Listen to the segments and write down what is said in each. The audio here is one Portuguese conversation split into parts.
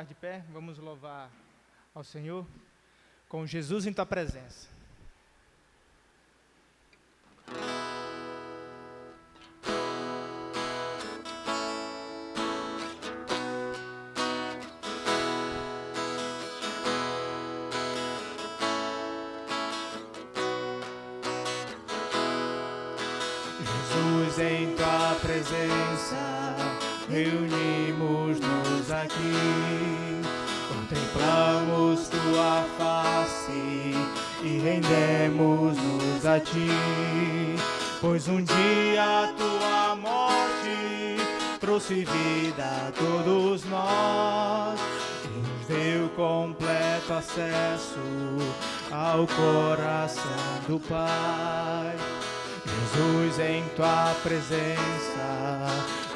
de pé, vamos louvar ao Senhor com Jesus em tua presença. Jesus, em tua presença, reunimos-nos aqui, contemplamos tua face e rendemos-nos a ti, pois um dia tua morte trouxe vida a todos nós e nos deu completo acesso ao coração do Pai. Jesus, em tua presença,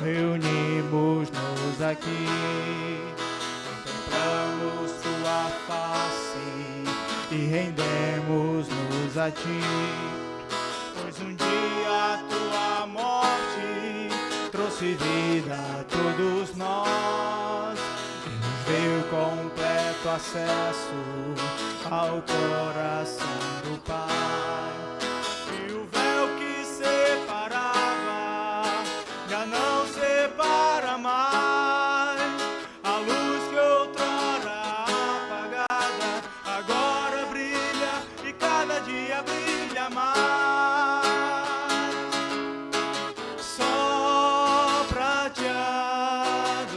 reunimos-nos aqui, contemplamos tua face e rendemos-nos a ti, pois um dia tua morte trouxe vida a todos nós e nos deu completo acesso ao coração do Pai. Não separa mais, a luz que outrora apagada agora brilha e cada dia brilha mais, só pra te adorar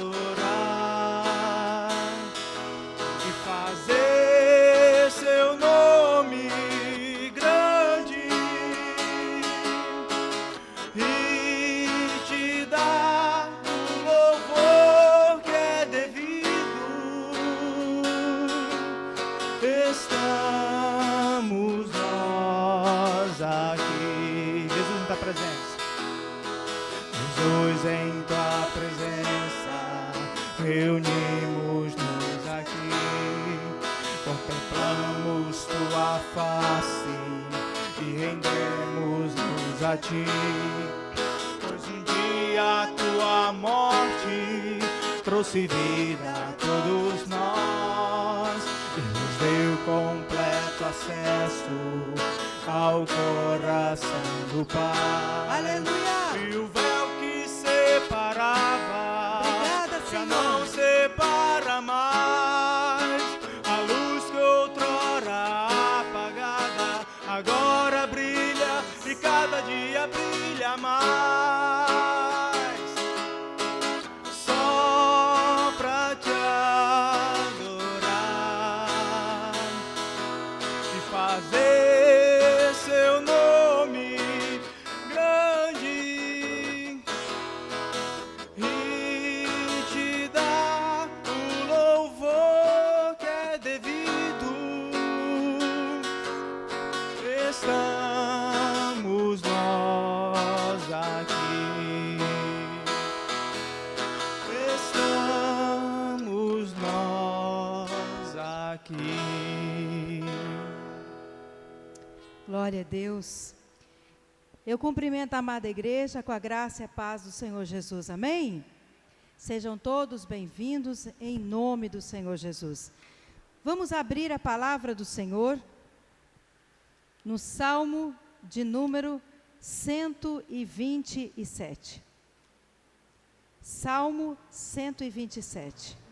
e fazer seu nome grande e dar o louvor que é devido. Estamos nós aqui. Jesus em tua presença. Jesus em tua presença, reunimos-nos aqui, contemplamos tua face e rendemos-nos a ti. A tua morte trouxe vida a todos nós e nos deu completo acesso ao coração do Pai. Aleluia! E o véu que separava, obrigada, já Senhor, não separa mais, a luz que outrora apagada agora brilha e cada dia brilha mais. Fazer seu nome grande e te dar o louvor que é devido. Estamos nós aqui. Estamos nós aqui. glória a Deus. Eu cumprimento a amada igreja com a graça e a paz do Senhor Jesus, amém? Sejam todos bem-vindos em nome do Senhor Jesus. Vamos abrir a palavra do Senhor no Salmo de número 127. Salmo 127.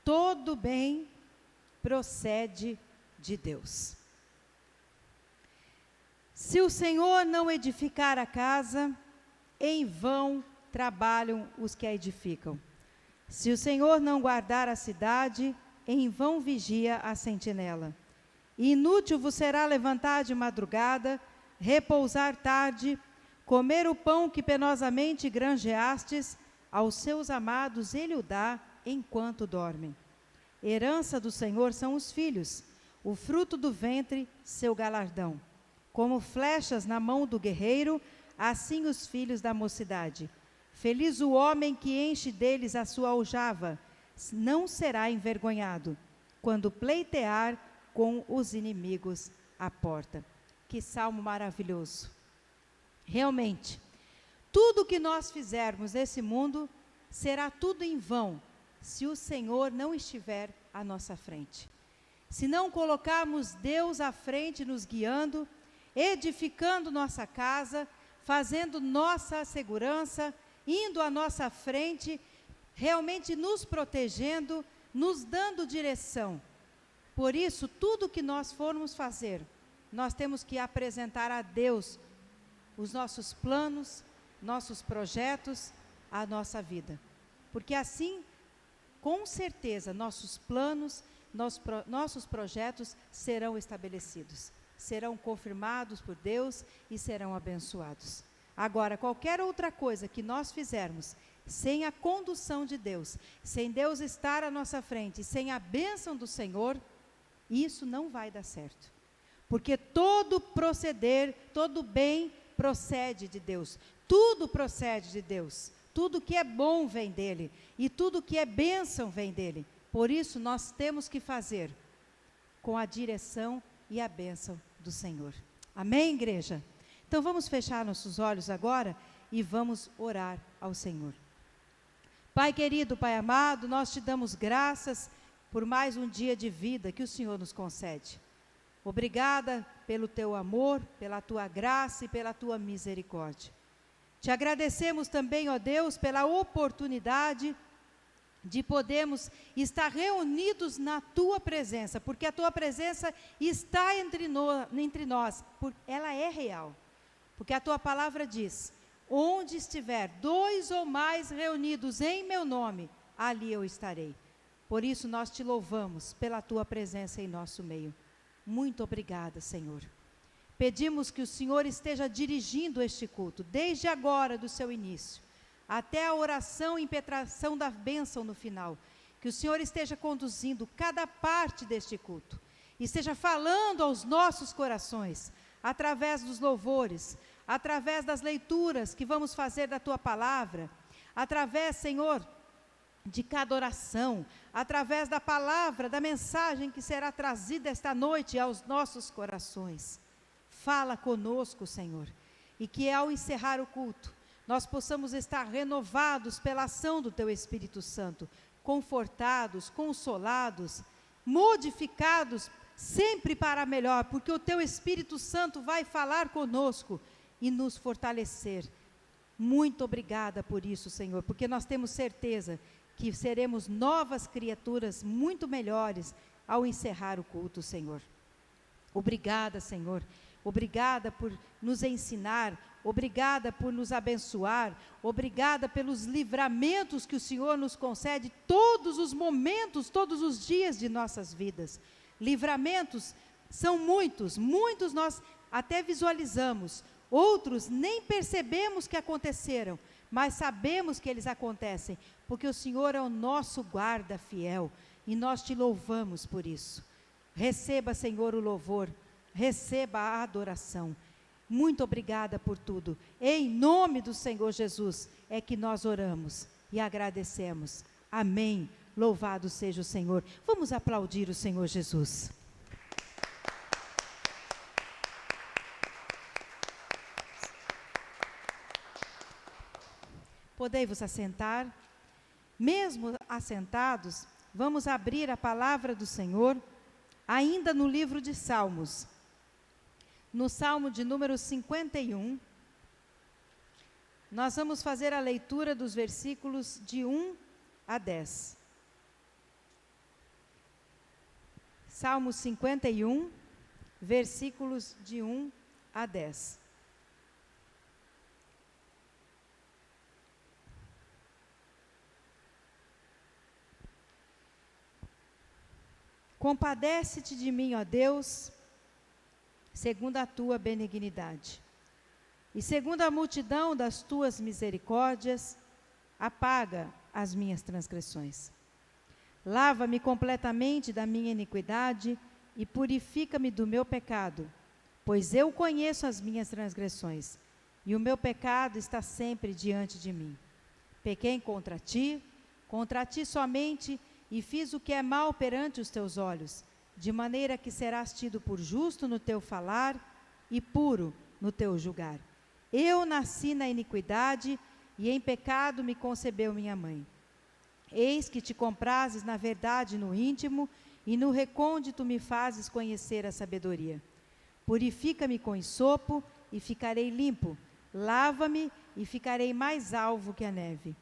Todo bem procede de Deus. Se o Senhor não edificar a casa, em vão trabalham os que a edificam. Se o Senhor não guardar a cidade, em vão vigia a sentinela. Inútil vos será levantar de madrugada, repousar tarde, comer o pão que penosamente granjeastes, aos seus amados ele o dá enquanto dormem. Herança do Senhor são os filhos, o fruto do ventre, seu galardão. Como flechas na mão do guerreiro, assim os filhos da mocidade. Feliz o homem que enche deles a sua aljava, não será envergonhado, quando pleitear com os inimigos à porta. Que salmo maravilhoso! Realmente, tudo que nós fizermos nesse mundo será tudo em vão, se o Senhor não estiver à nossa frente. Se não colocarmos Deus à frente, nos guiando, edificando nossa casa, fazendo nossa segurança, indo à nossa frente, realmente nos protegendo, nos dando direção. Por isso, tudo que nós formos fazer, nós temos que apresentar a Deus os nossos planos, nossos projetos, a nossa vida. Porque assim, com certeza, nossos planos, nossos projetos serão estabelecidos, serão confirmados por Deus e serão abençoados. Agora, qualquer outra coisa que nós fizermos, sem a condução de Deus, sem Deus estar à nossa frente, sem a bênção do Senhor, isso não vai dar certo. Porque todo proceder, todo bem procede de Deus. Tudo procede de Deus. Tudo que é bom vem dele. E tudo que é bênção vem dele. Por isso, nós temos que fazer com a direção e a bênção do Senhor. Amém, igreja? Então, vamos fechar nossos olhos agora e vamos orar ao Senhor. Pai querido, Pai amado, nós te damos graças por mais um dia de vida que o Senhor nos concede. Obrigada pelo teu amor, pela tua graça e pela tua misericórdia. Te agradecemos também, ó Deus, pela oportunidade de podermos estar reunidos na tua presença, porque a tua presença está entre nós, ela é real. Porque a tua palavra diz: onde estiver 2 ou mais reunidos em meu nome, ali eu estarei. Por isso nós te louvamos pela tua presença em nosso meio. Muito obrigada, Senhor. Pedimos que o Senhor esteja dirigindo este culto, desde agora do seu início, até a oração e impetração da bênção no final. Que o Senhor esteja conduzindo cada parte deste culto, esteja falando aos nossos corações, através dos louvores, através das leituras que vamos fazer da tua palavra, através, Senhor, de cada oração, através da palavra, da mensagem que será trazida esta noite aos nossos corações. Fala conosco, Senhor, e que ao encerrar o culto, nós possamos estar renovados pela ação do teu Espírito Santo, confortados, consolados, modificados, sempre para melhor, porque o teu Espírito Santo vai falar conosco e nos fortalecer. Muito obrigada por isso, Senhor, porque nós temos certeza que seremos novas criaturas muito melhores ao encerrar o culto, Senhor. Obrigada, Senhor. Obrigada por nos ensinar, obrigada por nos abençoar, obrigada pelos livramentos que o Senhor nos concede todos os momentos, todos os dias de nossas vidas. Livramentos são muitos nós até visualizamos, outros nem percebemos que aconteceram, mas sabemos que eles acontecem, porque o Senhor é o nosso guarda fiel, e nós te louvamos por isso. Receba, Senhor, o louvor, receba a adoração. Muito obrigada por tudo. Em nome do Senhor Jesus é que nós oramos e agradecemos. Amém. Louvado seja o Senhor. Vamos aplaudir o Senhor Jesus. Podei-vos assentar. Mesmo assentados, vamos abrir a palavra do Senhor, ainda no livro de Salmos. No Salmo de número 51, nós vamos fazer a leitura dos versículos de 1 a 10. Salmo 51, versículos de 1 a 10. Compadece-te de mim, ó Deus, segundo a tua benignidade, e segundo a multidão das tuas misericórdias, apaga as minhas transgressões. Lava-me completamente da minha iniquidade e purifica-me do meu pecado, pois eu conheço as minhas transgressões, e o meu pecado está sempre diante de mim. Pequei contra ti, contra ti somente, e fiz o que é mal perante os teus olhos, de maneira que serás tido por justo no teu falar e puro no teu julgar. Eu nasci na iniquidade, e em pecado me concebeu minha mãe. Eis que te comprases na verdade no íntimo, e no recôndito me fazes conhecer a sabedoria. Purifica-me com esopo, e ficarei limpo. Lava-me, e ficarei mais alvo que a neve.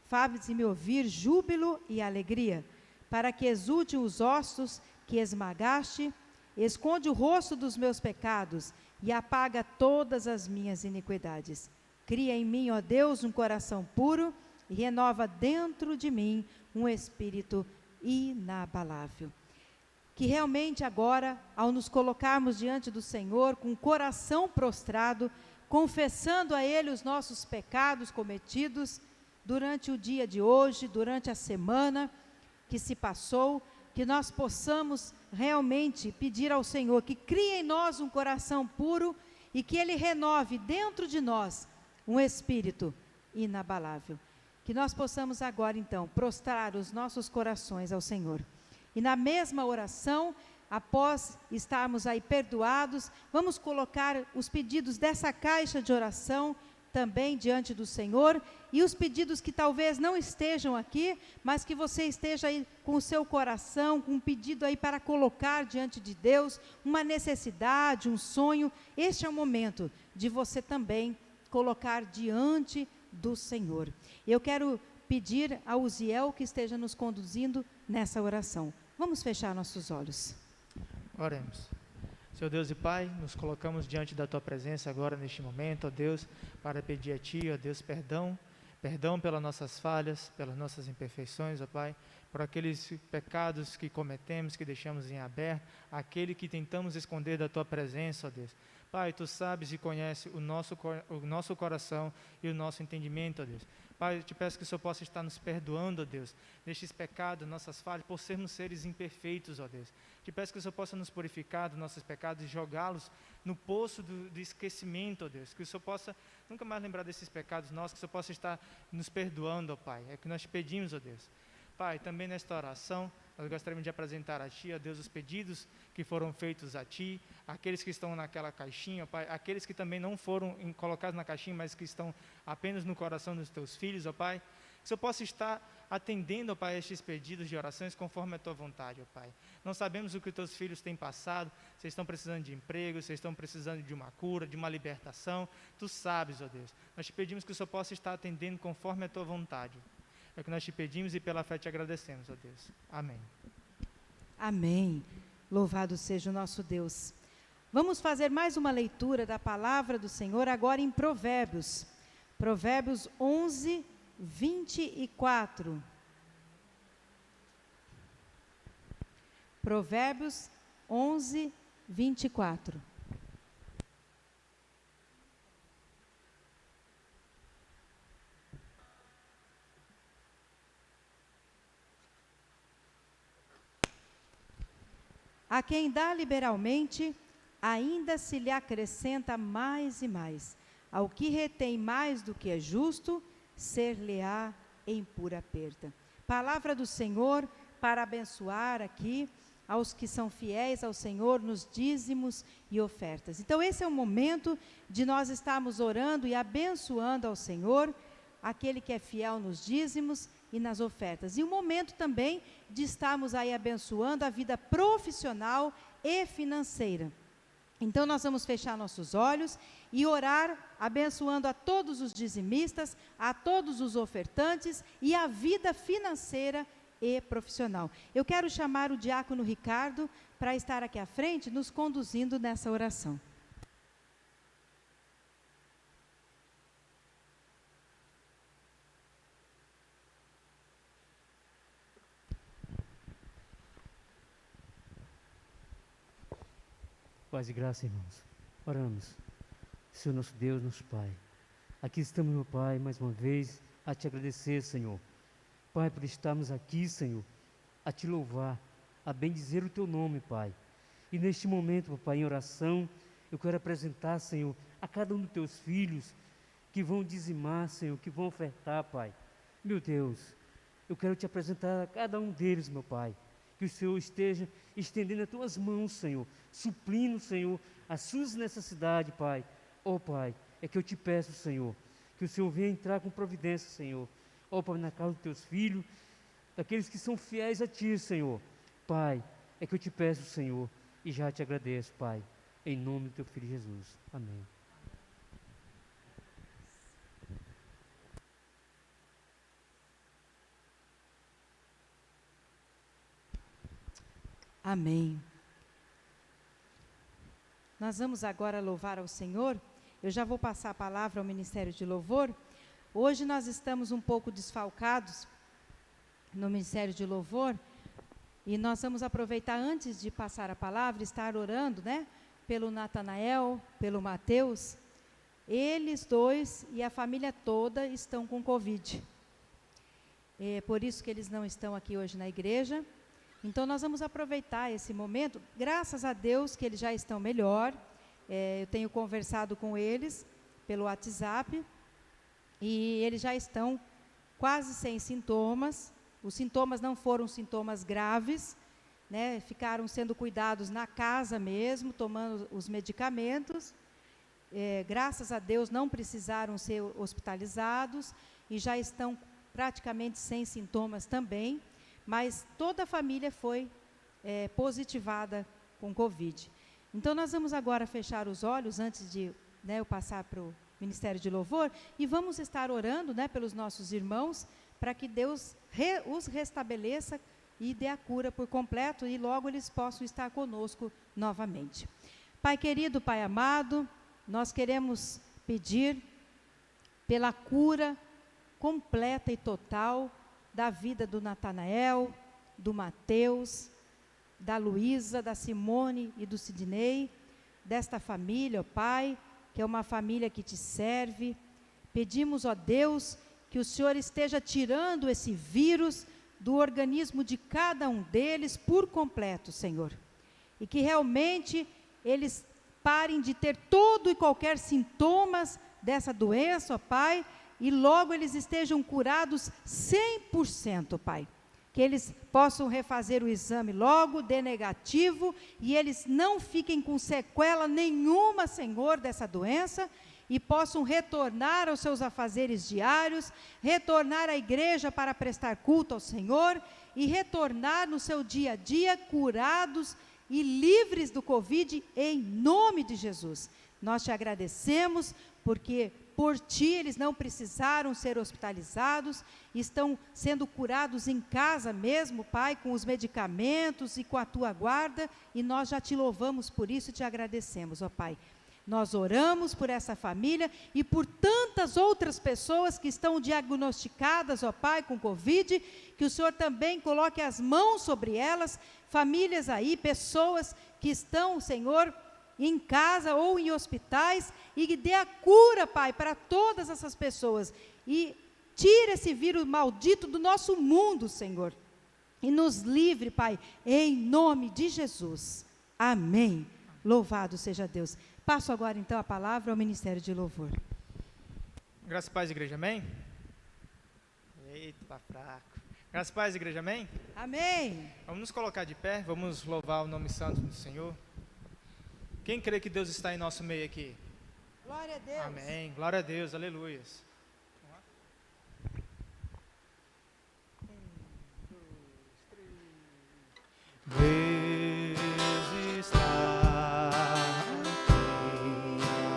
Faz-me ouvir júbilo e alegria, para que exultem os ossos que esmagaste. Esconde o rosto dos meus pecados, e apaga todas as minhas iniquidades. Cria em mim, ó Deus, um coração puro, e renova dentro de mim um espírito inabalável. Que realmente agora, ao nos colocarmos diante do Senhor, com o coração prostrado, confessando a Ele os nossos pecados cometidos durante o dia de hoje, durante a semana que se passou, que nós possamos realmente pedir ao Senhor que crie em nós um coração puro e que Ele renove dentro de nós um espírito inabalável. Que nós possamos agora, então, prostrar os nossos corações ao Senhor. E na mesma oração, após estarmos aí perdoados, vamos colocar os pedidos dessa caixa de oração também diante do Senhor, e os pedidos que talvez não estejam aqui, mas que você esteja aí com o seu coração, com um pedido aí para colocar diante de Deus, uma necessidade, um sonho. Este é o momento de você também colocar diante do Senhor. Eu quero pedir ao Uziel que esteja nos conduzindo nessa oração. Vamos fechar nossos olhos. Oremos. Senhor Deus e Pai, nos colocamos diante da Tua presença agora neste momento, ó Deus, para pedir a Ti, ó Deus, perdão pelas nossas falhas, pelas nossas imperfeições, ó Pai, por aqueles pecados que cometemos, que deixamos em aberto, aquele que tentamos esconder da Tua presença, ó Deus. Pai, Tu sabes e conheces o nosso coração e o nosso entendimento, ó Deus. Pai, eu te peço que o Senhor possa estar nos perdoando, ó Deus, destes pecados, nossas falhas, por sermos seres imperfeitos, ó Deus. Te peço que o Senhor possa nos purificar dos nossos pecados e jogá-los no poço do esquecimento, ó Deus. Que o Senhor possa nunca mais lembrar desses pecados nossos, que o Senhor possa estar nos perdoando, ó Pai. É o que nós te pedimos, ó Deus. Pai, também nesta oração, nós gostaríamos de apresentar a Ti, ó Deus, os pedidos que foram feitos a Ti, aqueles que estão naquela caixinha, ó Pai, aqueles que também não foram colocados na caixinha, mas que estão apenas no coração dos Teus filhos, ó Pai. Que o Senhor possa estar atendendo, ó Pai, a estes pedidos de orações conforme a Tua vontade, ó Pai. Não sabemos o que os Teus filhos têm passado, vocês estão precisando de emprego, vocês estão precisando de uma cura, de uma libertação. Tu sabes, ó Deus. Nós te pedimos que o Senhor possa estar atendendo conforme a Tua vontade. É o que nós te pedimos e pela fé te agradecemos, ó Deus. Amém. Amém. Louvado seja o nosso Deus. Vamos fazer mais uma leitura da palavra do Senhor agora em Provérbios. Provérbios 11, 24. Provérbios 11, 24. A quem dá liberalmente, ainda se lhe acrescenta mais e mais. Ao que retém mais do que é justo, ser-lhe-á em pura perda. Palavra do Senhor para abençoar aqui aos que são fiéis ao Senhor nos dízimos e ofertas. Então esse é o momento de nós estarmos orando e abençoando ao Senhor, aquele que é fiel nos dízimos e nas ofertas. E o momento também de estarmos aí abençoando a vida profissional e financeira. Então nós vamos fechar nossos olhos e orar, abençoando a todos os dizimistas, a todos os ofertantes e a vida financeira e profissional. Eu quero chamar o diácono Ricardo para estar aqui à frente, nos conduzindo nessa oração. Paz e graça, irmãos. Oramos. Senhor nosso Deus, nosso Pai. Aqui estamos, meu Pai, mais uma vez, a te agradecer, Senhor. Pai, por estarmos aqui, Senhor, a te louvar, a bendizer o teu nome, Pai. E neste momento, Pai, em oração, eu quero apresentar, Senhor, a cada um dos teus filhos que vão dizimar, Senhor, que vão ofertar, Pai. Meu Deus, eu quero te apresentar a cada um deles, meu Pai. Que o Senhor esteja estendendo as tuas mãos, Senhor, suprindo, Senhor, as suas necessidades, Pai. Ó Pai, é que eu te peço, Senhor, que o Senhor venha entrar com providência, Senhor. Ó Pai, na casa dos teus filhos, daqueles que são fiéis a Ti, Senhor. Pai, é que eu te peço, Senhor, e já te agradeço, Pai, em nome do teu Filho Jesus. Amém. Amém. Nós vamos agora louvar ao Senhor. Eu já vou passar a palavra ao Ministério de Louvor. Hoje nós estamos um pouco desfalcados no Ministério de Louvor, e nós vamos aproveitar, antes de passar a palavra, estar orando, né, pelo Natanael, pelo Mateus. Eles dois e a família toda estão com Covid. É por isso que eles não estão aqui hoje na igreja. Então nós vamos aproveitar esse momento, graças a Deus que eles já estão melhor. Eu tenho conversado com eles pelo WhatsApp, e eles já estão quase sem sintomas. Os sintomas não foram sintomas graves, né? Ficaram sendo cuidados na casa mesmo, tomando os medicamentos. Graças a Deus não precisaram ser hospitalizados e já estão praticamente sem sintomas também, mas toda a família foi positivada com Covid. Então nós vamos agora fechar os olhos antes de, né, eu passar para o Ministério de Louvor, e vamos estar orando, né, pelos nossos irmãos, para que Deus os restabeleça e dê a cura por completo, e logo eles possam estar conosco novamente. Pai querido, Pai amado, nós queremos pedir pela cura completa e total da vida do Natanael, do Mateus, da Luísa, da Simone e do Sidney, desta família, ó Pai, que é uma família que te serve. Pedimos, ó Deus, que o Senhor esteja tirando esse vírus do organismo de cada um deles por completo, Senhor. E que realmente eles parem de ter todo e qualquer sintomas dessa doença, ó Pai, e logo eles estejam curados 100%, Pai. Que eles possam refazer o exame logo, dê negativo, e eles não fiquem com sequela nenhuma, Senhor, dessa doença, e possam retornar aos seus afazeres diários, retornar à igreja para prestar culto ao Senhor, e retornar no seu dia a dia curados e livres do Covid, em nome de Jesus. Nós te agradecemos, porque por ti eles não precisaram ser hospitalizados, estão sendo curados em casa mesmo, Pai, com os medicamentos e com a tua guarda, e nós já te louvamos por isso e te agradecemos, ó Pai. Nós oramos por essa família e por tantas outras pessoas que estão diagnosticadas, ó Pai, com Covid, que o Senhor também coloque as mãos sobre elas, famílias aí, pessoas que estão, Senhor, em casa ou em hospitais, e que dê a cura, Pai, para todas essas pessoas, e tire esse vírus maldito do nosso mundo, Senhor, e nos livre, Pai, em nome de Jesus. Amém. Louvado seja Deus. Passo agora então a palavra ao Ministério de Louvor. Graças a paz, igreja, amém? Eita, tá fraco. Graças a paz, igreja, amém? Amém. Vamos nos colocar de pé, vamos louvar o nome santo do Senhor. Quem crê que Deus está em nosso meio aqui? Glória a Deus. Amém. Glória a Deus, aleluias. Deus está aqui,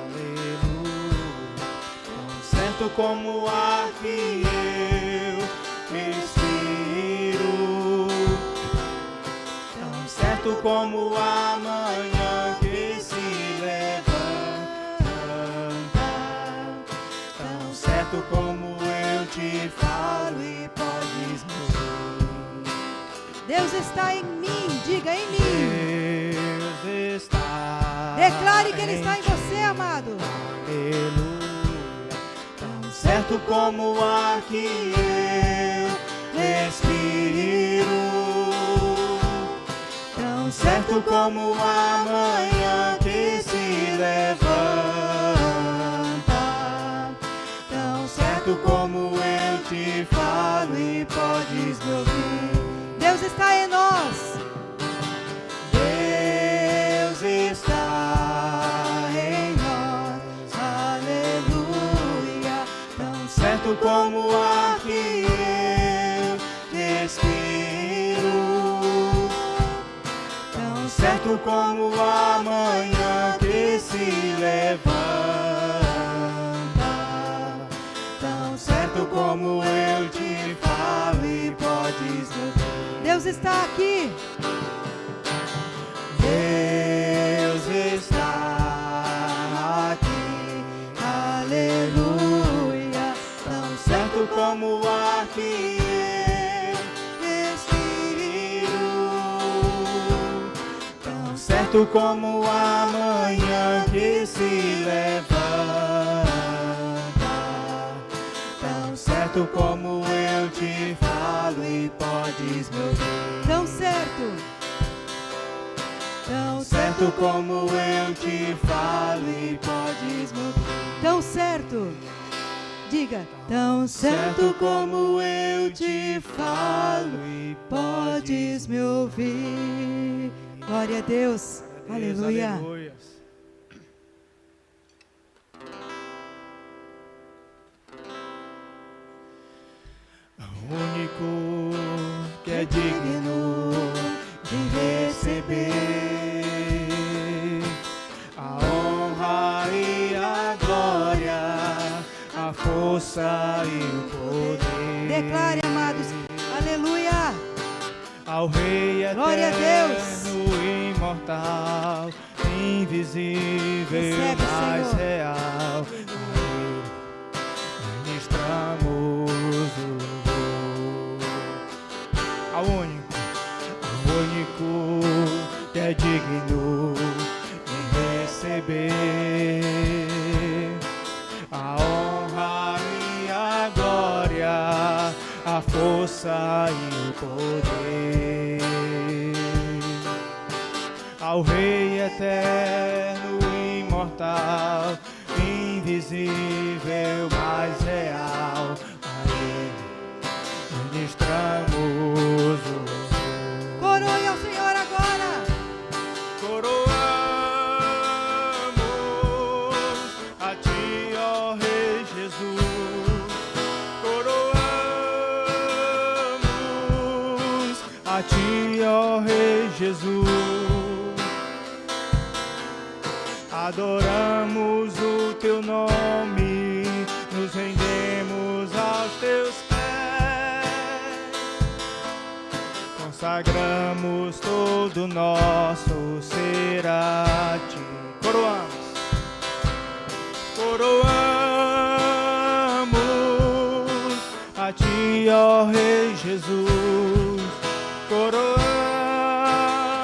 aleluia. Tão certo como o ar que eu respiro, tão certo como a manhã que se levanta, tão certo como eu te falo e podes me ouvir. Deus está em mim, diga em mim. Deus está. Declare que Ele está em você, amado. Aleluia. Tão certo como o ar que eu respiro, tão certo como a manhã que se levanta, tão certo como eu te falo e podes podes me ouvir. Deus está em nós. Deus está em nós, aleluia. Tão certo como o ar que eu respiro, tão certo como a manhã que se levanta, tão certo como eu te falo e podes me ouvir. Deus está aqui. Deus está aqui, aleluia. Tão certo como o ar que eu respiro, tão certo como a manhã que se levanta, tão certo como eu te falo e podes me ouvir. Tão certo. Tão certo como eu te falo e podes me ouvir. Tão certo. Diga. Tão certo como eu te falo e podes me ouvir. Glória a Deus. Aleluia. Aleluias. O único que é digno de receber a honra e a glória, a força e o poder. Declare, amados. Aleluia. Ao Rei Glória a Deus. eterno, imortal, invisível, Recebe, mais Senhor. real. A Ele ministramos o louvor. Ao único que é digno de receber a honra e a glória, a força e o poder. Ao Rei eterno, imortal, invisível, mais real, a Ele ministramos o louvor. Coroe ao Senhor agora. Coroamos a Ti, ó Rei Jesus. Coroamos a Ti, ó Rei Jesus. Adoramos o Teu nome, nos rendemos aos Teus pés. Consagramos todo nosso ser a Ti. Coroamos a Ti, ó Rei Jesus.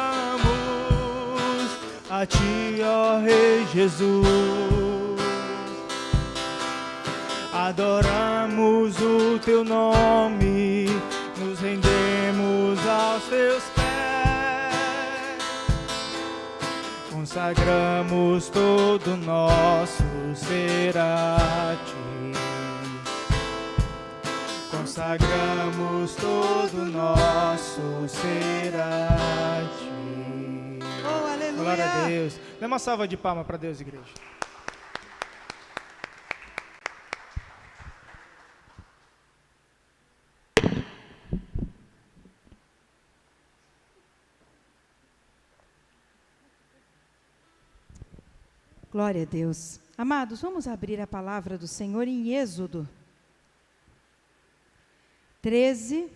Coroamos a Ti, ó Rei Jesus. Adoramos o Teu nome, nos rendemos aos Teus pés. Consagramos todo nosso ser a Ti. Consagramos todo nosso ser a Ti. Oh, aleluia. Glória a Deus. Dê uma salva de palmas para Deus, igreja. Glória a Deus. Amados, vamos abrir a palavra do Senhor em Êxodo 13,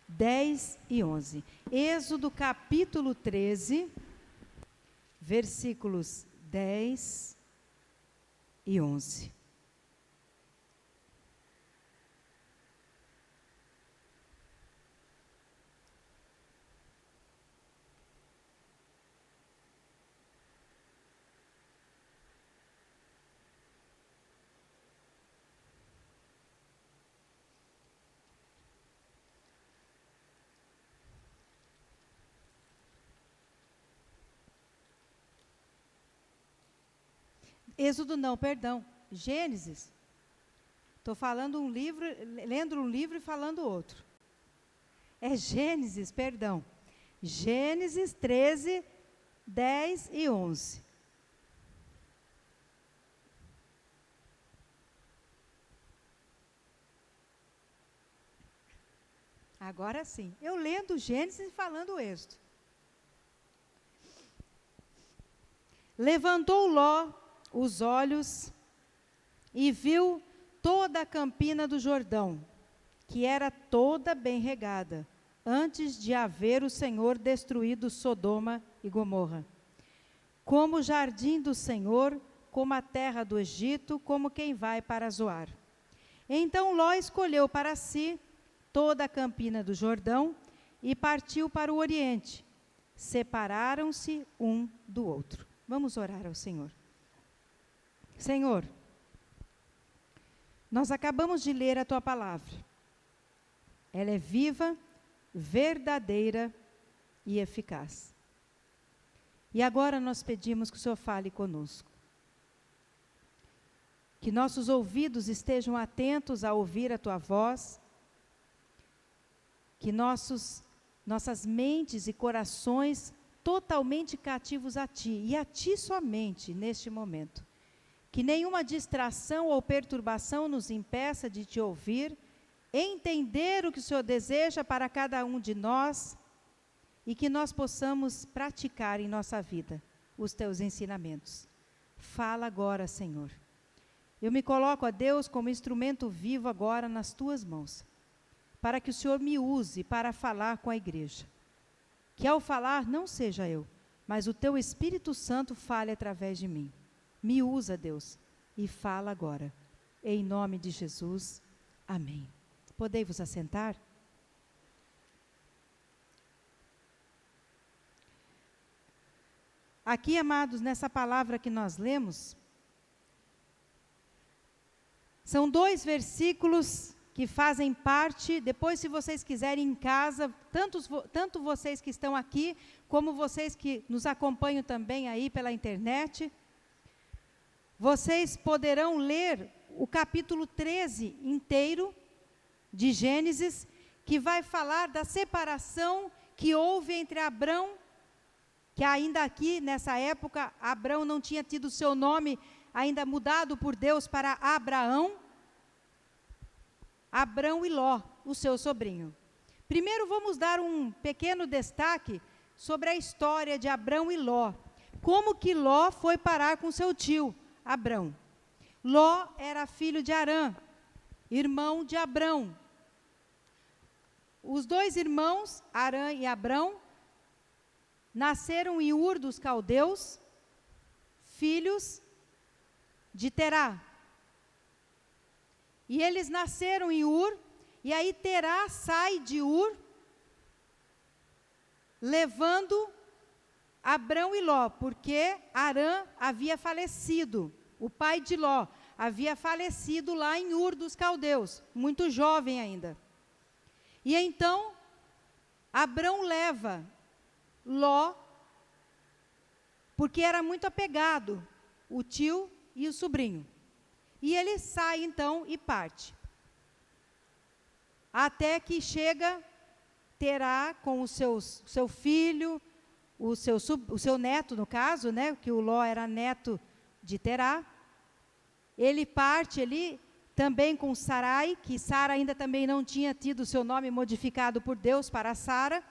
10 e 11. Êxodo capítulo 13, versículos 10 e 11. Êxodo não, perdão. Gênesis. Estou lendo um livro e falando outro. É Gênesis, perdão. Gênesis 13, 10 e 11. Agora sim, eu lendo Gênesis e falando o Êxodo. Levantou Ló os olhos e viu toda a campina do Jordão, que era toda bem regada, antes de haver o Senhor destruído Sodoma e Gomorra. Como o jardim do Senhor, como a terra do Egito, como quem vai para Zoar. Então Ló escolheu para si toda a campina do Jordão e partiu para o Oriente. Separaram-se um do outro. Vamos orar ao Senhor. Senhor, nós acabamos de ler a Tua palavra. Ela é viva, verdadeira e eficaz. E agora nós pedimos que o Senhor fale conosco. Que nossos ouvidos estejam atentos a ouvir a Tua voz. Que nossas mentes e corações totalmente cativos a Ti, e a Ti somente neste momento. Que nenhuma distração ou perturbação nos impeça de Te ouvir, entender o que o Senhor deseja para cada um de nós, e que nós possamos praticar em nossa vida os Teus ensinamentos. Fala agora, Senhor. Eu me coloco, a Deus, como instrumento vivo agora nas Tuas mãos, para que o Senhor me use para falar com a igreja. Que ao falar não seja eu, mas o Teu Espírito Santo fale através de mim. Me usa, Deus, e fala agora. Em nome de Jesus, amém. Podei vos assentar? Aqui, amados, nessa palavra que nós lemos, são 2 versículos que fazem parte, depois se vocês quiserem em casa, tanto vocês que estão aqui, como vocês que nos acompanham também aí pela internet, vocês poderão ler o capítulo 13 inteiro de Gênesis, que vai falar da separação que houve entre Abrão, que ainda aqui, nessa época, Abrão não tinha tido seu nome ainda mudado por Deus para Abraão, Abrão e Ló, o seu sobrinho. Primeiro vamos dar um pequeno destaque sobre a história de Abrão e Ló. Como que Ló foi parar com seu tio, Abrão. Ló era filho de Arã, irmão de Abrão. Os 2 irmãos, Arã e Abrão, nasceram em Ur dos Caldeus, filhos de Terá. E eles nasceram em Ur, e aí Terá sai de Ur, levando Abrão e Ló, porque Arã havia falecido, o pai de Ló havia falecido lá em Ur dos Caldeus, muito jovem ainda. E então, Abrão leva Ló, porque era muito apegado, o tio e o sobrinho. E ele sai então e parte. Até que chega Terá com o seu filho, o seu neto, no caso, né, que o Ló era neto de Terá. Ele parte ali também com Sarai, que Sara ainda também não tinha tido o seu nome modificado por Deus para Sara,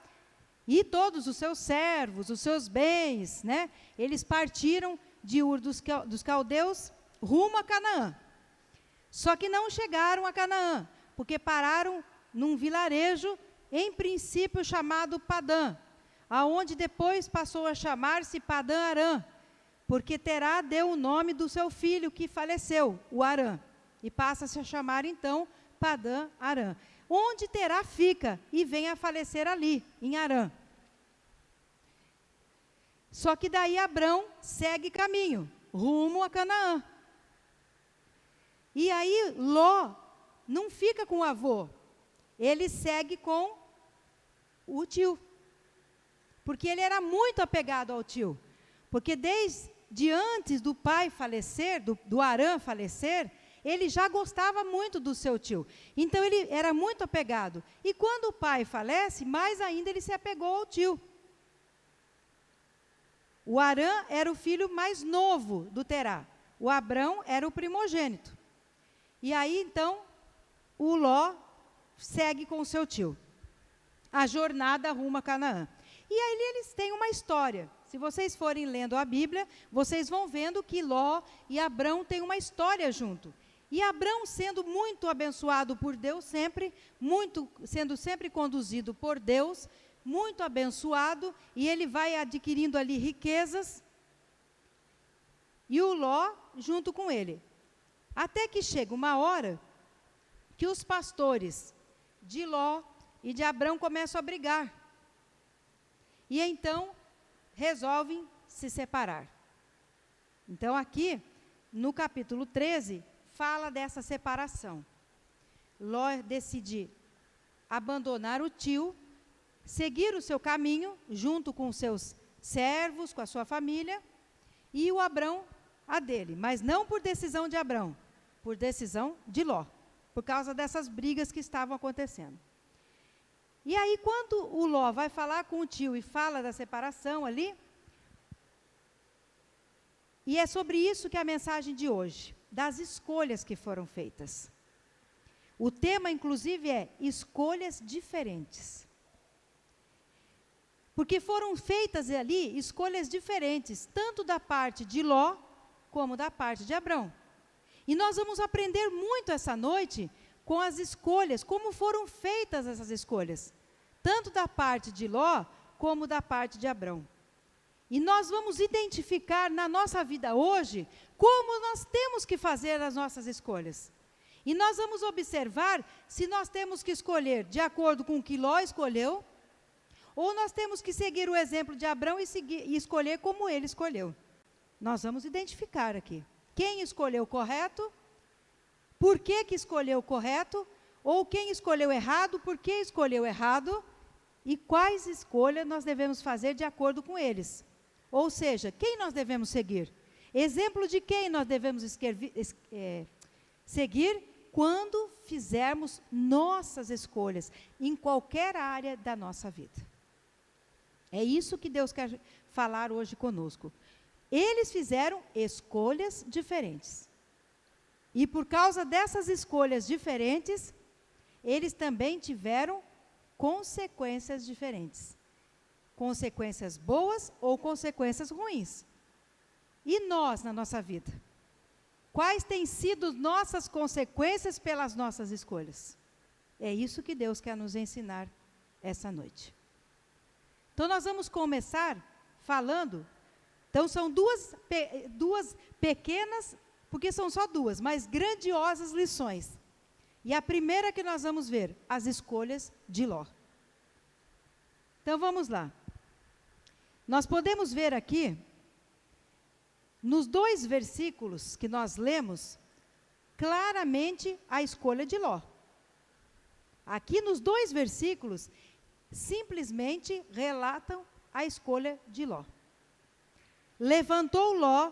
e todos os seus servos, os seus bens, né, eles partiram de Ur dos Caldeus rumo a Canaã. Só que não chegaram a Canaã, porque pararam num vilarejo, em princípio chamado Padã, aonde depois passou a chamar-se Padã Arã, porque Terá deu o nome do seu filho que faleceu, o Arã, e passa-se a chamar então Padã Arã, onde Terá fica e vem a falecer ali, em Arã. Só que daí Abrão segue caminho, rumo a Canaã. E aí Ló não fica com o avô, ele segue com o tio, porque ele era muito apegado ao tio, porque desde antes do pai falecer, do Arã falecer, ele já gostava muito do seu tio. Então, ele era muito apegado. E quando o pai falece, mais ainda ele se apegou ao tio. O Arã era o filho mais novo do Terá. O Abrão era o primogênito. E aí, então, o Ló segue com o seu tio. A jornada rumo a Canaã. E aí eles têm uma história. Se vocês forem lendo a Bíblia, vocês vão vendo que Ló e Abrão têm uma história junto. E Abrão, sendo muito abençoado por Deus sempre, sendo sempre conduzido por Deus, muito abençoado, e ele vai adquirindo ali riquezas, e o Ló junto com ele. Até que chega uma hora que os pastores de Ló e de Abrão começam a brigar. E então resolvem se separar. Então aqui, no capítulo 13, fala dessa separação. Ló decide abandonar o tio, seguir o seu caminho, junto com os seus servos, com a sua família, e o Abrão a dele, mas não por decisão de Abrão, por decisão de Ló, por causa dessas brigas que estavam acontecendo. E aí, quando o Ló vai falar com o tio e fala da separação ali, e é sobre isso que é a mensagem de hoje, das escolhas que foram feitas. O tema, inclusive, é escolhas diferentes. Porque foram feitas ali escolhas diferentes, tanto da parte de Ló, como da parte de Abrão. E nós vamos aprender muito essa noite com as escolhas, como foram feitas essas escolhas, tanto da parte de Ló, como da parte de Abrão. E nós vamos identificar na nossa vida hoje, como nós temos que fazer as nossas escolhas. E nós vamos observar se nós temos que escolher de acordo com o que Ló escolheu, ou nós temos que seguir o exemplo de Abrão e escolher como ele escolheu. Nós vamos identificar aqui. Quem escolheu correto, por que escolheu correto, ou quem escolheu errado, por que escolheu errado, e quais escolhas nós devemos fazer de acordo com eles. Ou seja, quem nós devemos seguir? Exemplo de quem nós devemos seguir quando fizermos nossas escolhas, em qualquer área da nossa vida. É isso que Deus quer falar hoje conosco. Eles fizeram escolhas diferentes. E por causa dessas escolhas diferentes, eles também tiveram consequências diferentes. Consequências boas ou consequências ruins. E nós, na nossa vida? Quais têm sido nossas consequências pelas nossas escolhas? É isso que Deus quer nos ensinar essa noite. Então, nós vamos começar falando. Então, são duas pequenas, porque são só duas, mas grandiosas lições. E a primeira que nós vamos ver, as escolhas de Ló. Então, vamos lá. Nós podemos ver aqui, nos 2 versículos que nós lemos, claramente a escolha de Ló. Aqui nos 2 versículos, simplesmente relatam a escolha de Ló. Levantou Ló,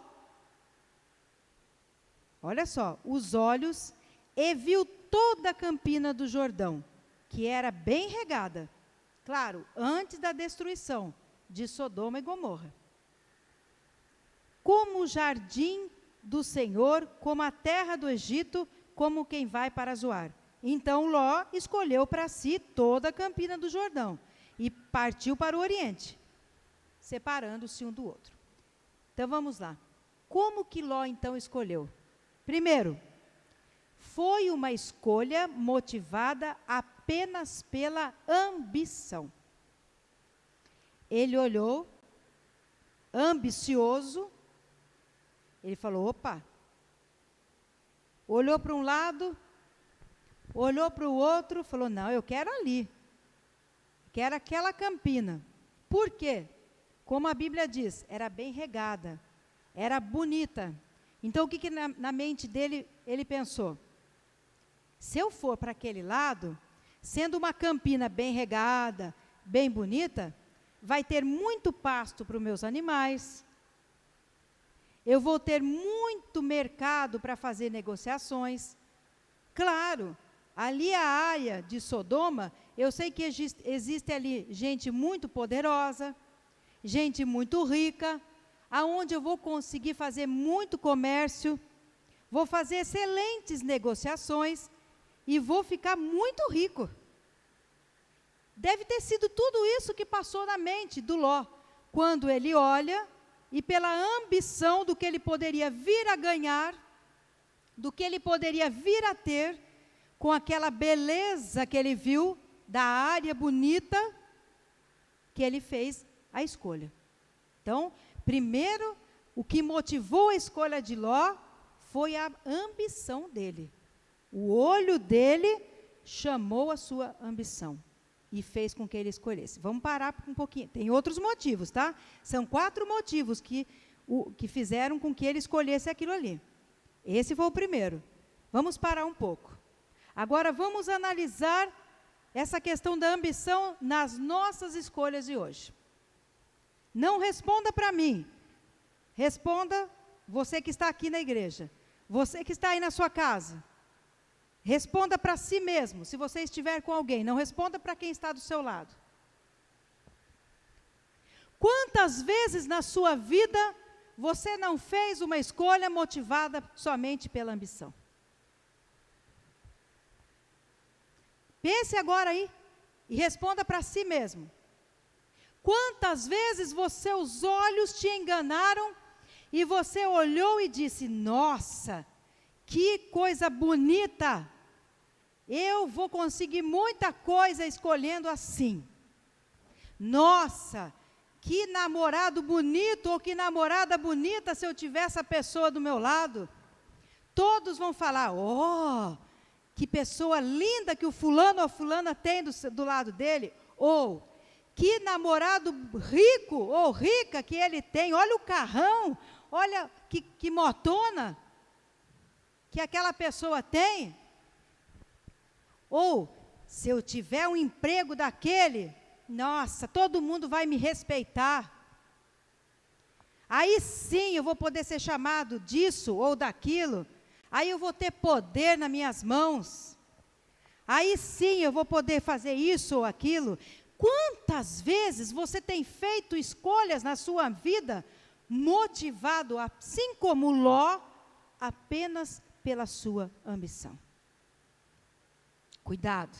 olha só, os olhos e viu toda a campina do Jordão, que era bem regada, claro, antes da destruição de Sodoma e Gomorra. Como o jardim do Senhor, como a terra do Egito, como quem vai para Zoar. Então Ló escolheu para si toda a campina do Jordão e partiu para o Oriente, separando-se um do outro. Então vamos lá. Como que Ló então escolheu? Primeiro, foi uma escolha motivada apenas pela ambição. Ele olhou, ambicioso, ele falou, opa, olhou para um lado, olhou para o outro, falou, não, eu quero ali, quero aquela campina. Por quê? Como a Bíblia diz, era bem regada, era bonita. Então, o que na mente dele, ele pensou? Se eu for para aquele lado, sendo uma campina bem regada, bem bonita, vai ter muito pasto para os meus animais, eu vou ter muito mercado para fazer negociações. Claro, ali a área de Sodoma, eu sei que existe ali gente muito poderosa, gente muito rica, aonde eu vou conseguir fazer muito comércio, vou fazer excelentes negociações e vou ficar muito rico. Deve ter sido tudo isso que passou na mente do Ló, quando ele olha e pela ambição do que ele poderia vir a ganhar, do que ele poderia vir a ter, com aquela beleza que ele viu, da área bonita, que ele fez a escolha. Então, primeiro, o que motivou a escolha de Ló foi a ambição dele. O olho dele chamou a sua ambição e fez com que ele escolhesse. Vamos parar um pouquinho. Tem outros motivos, tá? São 4 motivos que fizeram com que ele escolhesse aquilo ali. Esse foi o primeiro. Vamos parar um pouco. Agora vamos analisar essa questão da ambição nas nossas escolhas de hoje. Não responda para mim. Responda você que está aqui na igreja. Você que está aí na sua casa. Responda para si mesmo, se você estiver com alguém. Não responda para quem está do seu lado. Quantas vezes na sua vida você não fez uma escolha motivada somente pela ambição? Pense agora aí e responda para si mesmo. Quantas vezes seus olhos te enganaram e você olhou e disse: nossa, que coisa bonita, eu vou conseguir muita coisa escolhendo assim. Nossa, que namorado bonito ou que namorada bonita se eu tiver essa pessoa do meu lado. Todos vão falar: oh, que pessoa linda que o fulano ou a fulana tem do lado dele. Ou, que namorado rico ou rica que ele tem, olha o carrão, olha que motona que aquela pessoa tem. Ou, se eu tiver um emprego daquele, nossa, todo mundo vai me respeitar. Aí sim eu vou poder ser chamado disso ou daquilo. Aí eu vou ter poder nas minhas mãos. Aí sim eu vou poder fazer isso ou aquilo. Quantas vezes você tem feito escolhas na sua vida, motivado, assim como Ló, apenas pela sua ambição? Cuidado.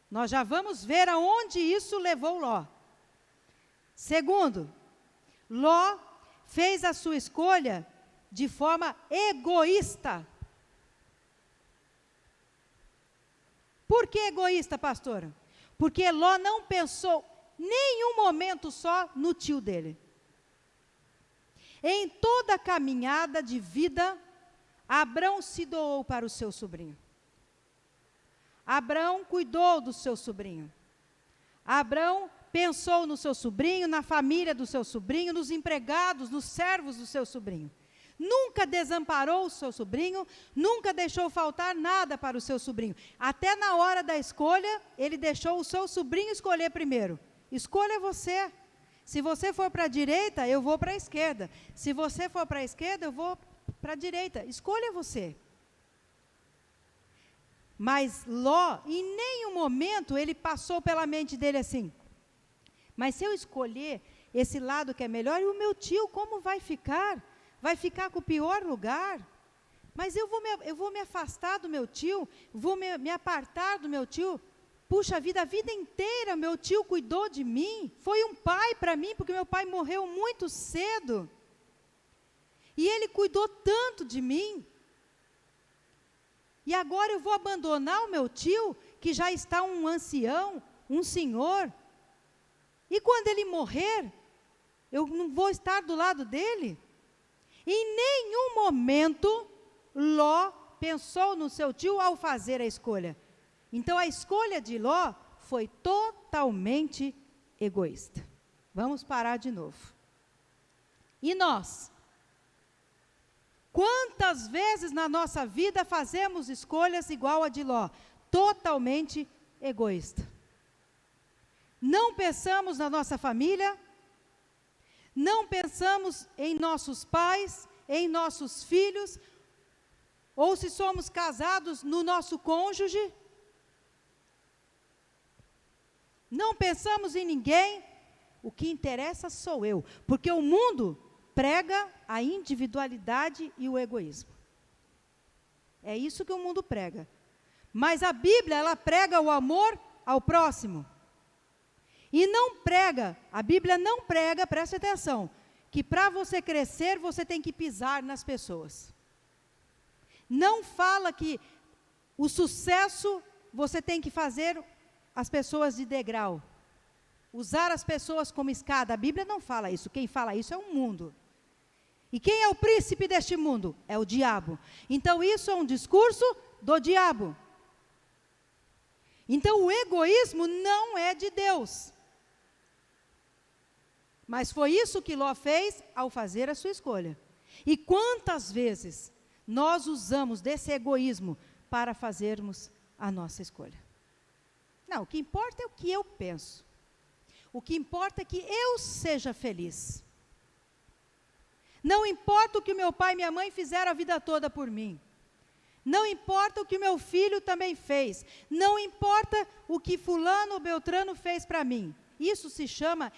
Nós já vamos ver aonde isso levou Ló. Segundo, Ló fez a sua escolha de forma egoísta. Por que egoísta, pastora? Porque Ló não pensou nenhum momento só no tio dele. Em toda a caminhada de vida, Abrão se doou para o seu sobrinho. Abrão cuidou do seu sobrinho. Abrão pensou no seu sobrinho, na família do seu sobrinho, nos empregados, nos servos do seu sobrinho. Nunca desamparou o seu sobrinho, nunca deixou faltar nada para o seu sobrinho. Até na hora da escolha, ele deixou o seu sobrinho escolher primeiro. Escolha você. Se você for para a direita, eu vou para a esquerda. Se você for para a esquerda, eu vou para a direita. Escolha você. Mas Ló, em nenhum momento, ele passou pela mente dele assim: mas se eu escolher esse lado que é melhor, e o meu tio como vai ficar? Vai ficar com o pior lugar? Mas eu vou me afastar do meu tio, vou me apartar do meu tio. Puxa vida, a vida inteira meu tio cuidou de mim, foi um pai para mim, porque meu pai morreu muito cedo. E ele cuidou tanto de mim. E agora eu vou abandonar o meu tio, que já está um ancião, um senhor. E quando ele morrer, eu não vou estar do lado dele? Em nenhum momento, Ló pensou no seu tio ao fazer a escolha. Então, a escolha de Ló foi totalmente egoísta. Vamos parar de novo. E nós? Quantas vezes na nossa vida fazemos escolhas igual a de Ló? Totalmente egoísta. Não pensamos na nossa família, não pensamos em nossos pais, em nossos filhos, ou se somos casados, no nosso cônjuge. Não pensamos em ninguém, o que interessa sou eu, porque o mundo prega a individualidade e o egoísmo. É isso que o mundo prega. Mas a Bíblia, ela prega o amor ao próximo. E não prega, a Bíblia não prega, preste atenção, que para você crescer, você tem que pisar nas pessoas. Não fala que o sucesso você tem que fazer as pessoas de degrau. Usar as pessoas como escada. A Bíblia não fala isso. Quem fala isso é o mundo. E quem é o príncipe deste mundo? É o diabo. Então isso é um discurso do diabo. Então o egoísmo não é de Deus. Mas foi isso que Ló fez ao fazer a sua escolha. E quantas vezes nós usamos desse egoísmo para fazermos a nossa escolha? Não, o que importa é o que eu penso. O que importa é que eu seja feliz. Não importa o que meu pai e minha mãe fizeram a vida toda por mim. Não importa o que meu filho também fez. Não importa o que fulano ou beltrano fez para mim. Isso se chama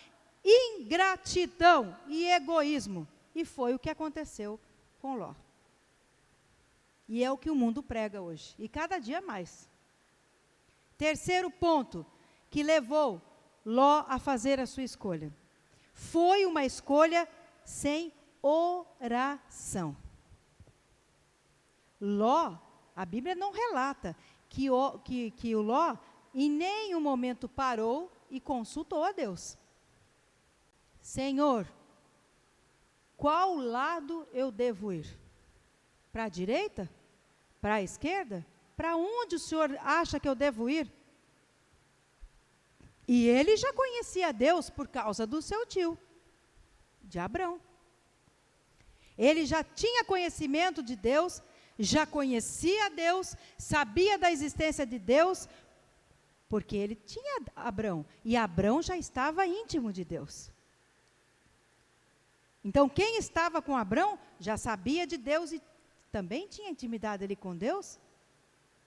ingratidão e egoísmo. E foi o que aconteceu com Ló. E é o que o mundo prega hoje. E cada dia mais. Terceiro ponto que levou Ló a fazer a sua escolha. Foi uma escolha sem oração. Ló, a Bíblia não relata que o Ló em nenhum momento parou e consultou a Deus. Senhor, qual lado eu devo ir? Para a direita? Para a esquerda? Para onde o Senhor acha que eu devo ir? E ele já conhecia Deus por causa do seu tio, de Abrão. Ele já tinha conhecimento de Deus, já conhecia Deus, sabia da existência de Deus, porque ele tinha Abrão, e Abrão já estava íntimo de Deus. Então, quem estava com Abrão já sabia de Deus e também tinha intimidade ali com Deus,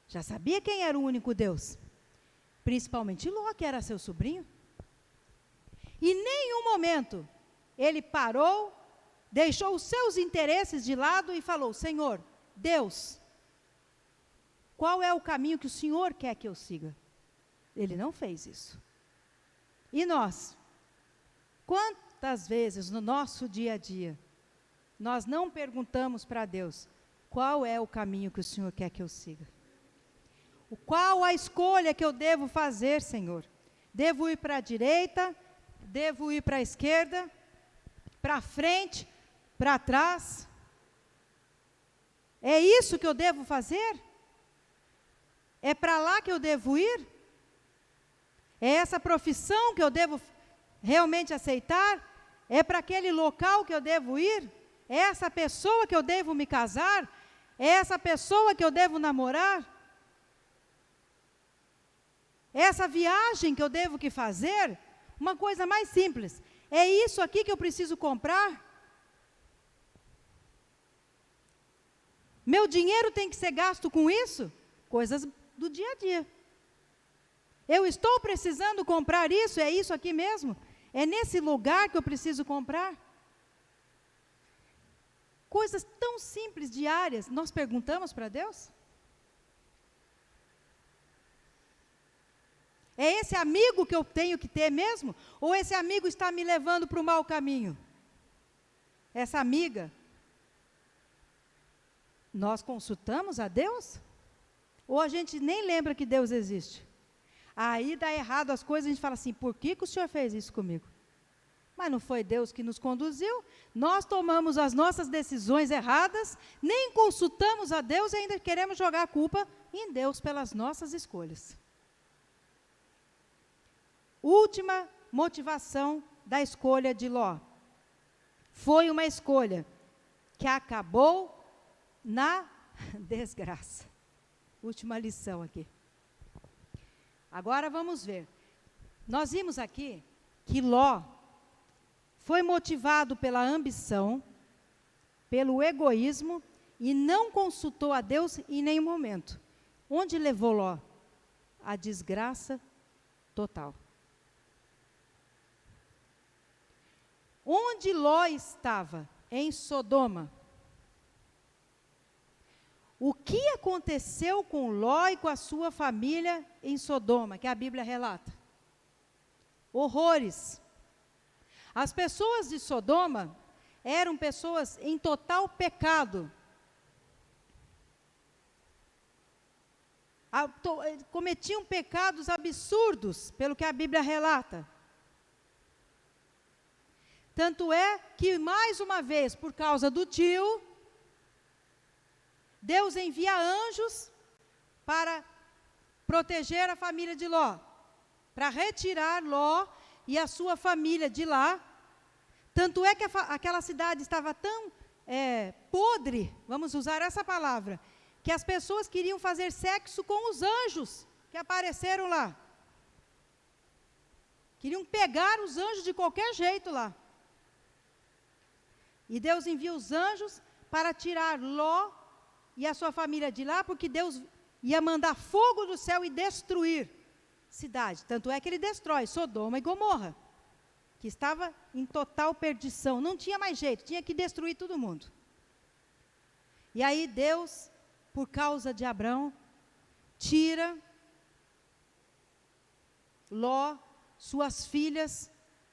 já sabia quem era o único Deus. Principalmente Ló, que era seu sobrinho. E em nenhum momento ele parou, deixou os seus interesses de lado e falou: Senhor, Deus, qual é o caminho que o Senhor quer que eu siga? Ele não fez isso. E nós? Quantas vezes no nosso dia a dia nós não perguntamos para Deus: qual é o caminho que o Senhor quer que eu siga? Qual a escolha que eu devo fazer, Senhor? Devo ir para a direita? Devo ir para a esquerda? Para frente? Para trás? É isso que eu devo fazer? É para lá que eu devo ir? É essa profissão que eu devo realmente aceitar? É para aquele local que eu devo ir? É essa pessoa que eu devo me casar? É essa pessoa que eu devo namorar? Essa viagem que eu devo que fazer? Uma coisa mais simples. É isso aqui que eu preciso comprar? Meu dinheiro tem que ser gasto com isso? Coisas do dia a dia. Eu estou precisando comprar isso? É isso aqui mesmo? É nesse lugar que eu preciso comprar? Coisas tão simples, diárias, nós perguntamos para Deus? É esse amigo que eu tenho que ter mesmo? Ou esse amigo está me levando para o mau caminho? Essa amiga? Nós consultamos a Deus? Ou a gente nem lembra que Deus existe? Aí dá errado as coisas, a gente fala assim: por que o Senhor fez isso comigo? Mas não foi Deus que nos conduziu, nós tomamos as nossas decisões erradas, nem consultamos a Deus e ainda queremos jogar a culpa em Deus pelas nossas escolhas. Última motivação da escolha de Ló. Foi uma escolha que acabou na desgraça. Última lição aqui. Agora vamos ver. Nós vimos aqui que Ló foi motivado pela ambição, pelo egoísmo, e não consultou a Deus em nenhum momento. Onde levou Ló? A desgraça total. Onde Ló estava? Em Sodoma. O que aconteceu com Ló e com a sua família em Sodoma, que a Bíblia relata? Horrores. As pessoas de Sodoma eram pessoas em total pecado. Cometiam pecados absurdos, pelo que a Bíblia relata. Tanto é que, mais uma vez, por causa do tio, Deus envia anjos para proteger a família de Ló, para retirar Ló e a sua família de lá. Tanto é que aquela cidade estava tão podre, vamos usar essa palavra, que as pessoas queriam fazer sexo com os anjos que apareceram lá. Queriam pegar os anjos de qualquer jeito lá. E Deus envia os anjos para tirar Ló e a sua família de lá, porque Deus ia mandar fogo do céu e destruir cidade. Tanto é que ele destrói Sodoma e Gomorra, que estava em total perdição. Não tinha mais jeito, tinha que destruir todo mundo. E aí Deus, por causa de Abrão, tira Ló, suas filhas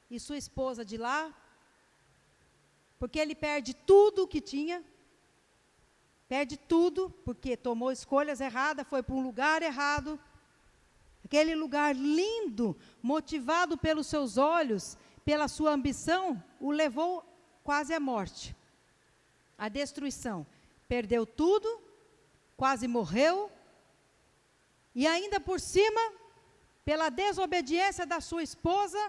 e sua esposa de lá, porque ele perde tudo o que tinha, perde tudo, porque tomou escolhas erradas, foi para um lugar errado, aquele lugar lindo, motivado pelos seus olhos, pela sua ambição, o levou quase à morte, à destruição. Perdeu tudo, quase morreu, e ainda por cima, pela desobediência da sua esposa,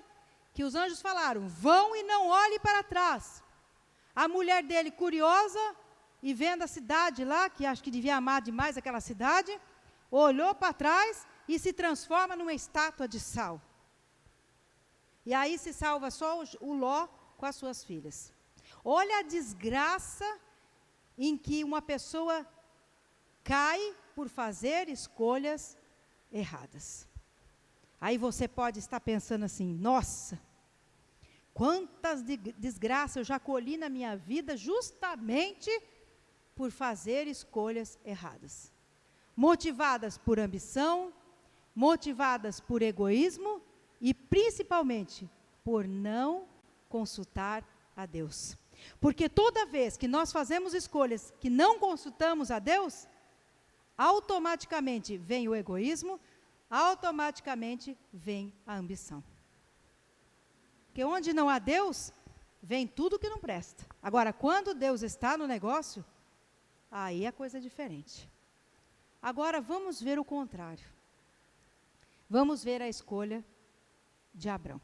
que os anjos falaram, vão e não olhe para trás. A mulher dele, curiosa, e vendo a cidade lá, que acho que devia amar demais aquela cidade, olhou para trás e se transforma numa estátua de sal. E aí se salva só o Ló com as suas filhas. Olha a desgraça em que uma pessoa cai por fazer escolhas erradas. Aí você pode estar pensando assim, nossa, quantas desgraças eu já colhi na minha vida justamente por fazer escolhas erradas. Motivadas por ambição, motivadas por egoísmo e principalmente por não consultar a Deus. Porque toda vez que nós fazemos escolhas que não consultamos a Deus, automaticamente vem o egoísmo, automaticamente vem a ambição. Porque onde não há Deus, vem tudo que não presta. Agora, quando Deus está no negócio, aí a coisa é diferente. Agora, vamos ver o contrário. Vamos ver a escolha de Abrão.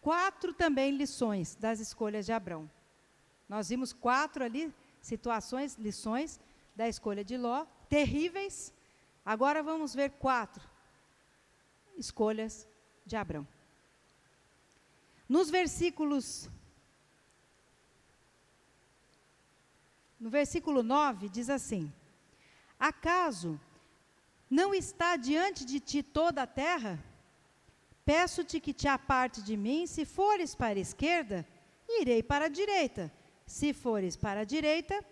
4 também lições das escolhas de Abrão. Nós vimos 4 ali, situações, lições da escolha de Ló, terríveis. Agora vamos ver 4 escolhas de Abrão. No versículo 9, diz assim, acaso não está diante de ti toda a terra? Peço-te que te aparte de mim, se fores para a esquerda, irei para a direita. Se fores para a direita,